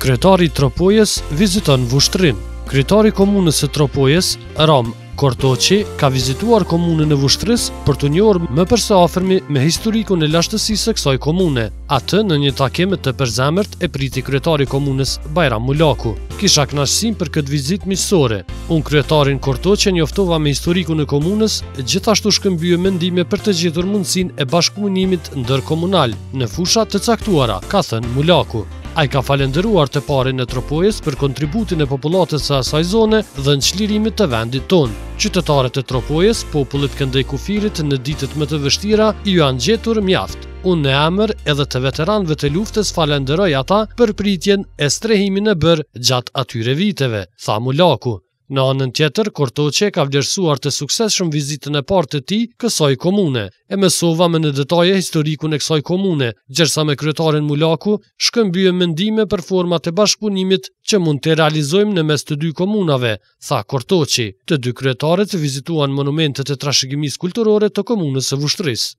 Kryetari i Tropojës viziton Vushtrrin. Kryetari i komunës së Tropojës, Ram Kortoqi, ka vizituar komunën e Vushtrisë për të njohur më së afërmi me historikun e lashtësisë së kësaj komune. Atë në një takim të përzemërt e priti kryetari i komunës Bajram Mulaku. Kisha kënaqësinë për këtë vizitë miqësore. Unë kryetarin Kortoqi njoftova me historikun e komunës, gjithashtu shkëmbye mendime për të gjetur mundësinë e bashkëpunimit ndërkomunal në fusha të caktuara, ka thënë Mulaku. Ai ka falendëruar të parin e Tropojës për kontributin e popullatës së asaj zone dhe në çlirimit të vendit tonë. Qytetarët e Tropojës, popullit këndej kufirit në ditët më të vështira, ju janë gjetur mjaft. Unë në emër edhe të veteranëve të luftës falenderoj ata për pritjen e strehimin e bërë gjatë atyre viteve, tha Mulaku. Në anën tjetër, Kortoqi ka vlerësuar të suksesshëm vizitën e parë të tij kësaj komune. E mësova më në detaje historikun e kësaj komune, ndërsa me kryetarin Mulaku shkëmbye mendime për format e bashkëpunimit që mund të realizojmë në mes të dy komunave, tha Kortoqi. Të dy kryetarët vizituan monumentet e trashëgimisë kulturore të komunës së Vushtrisë.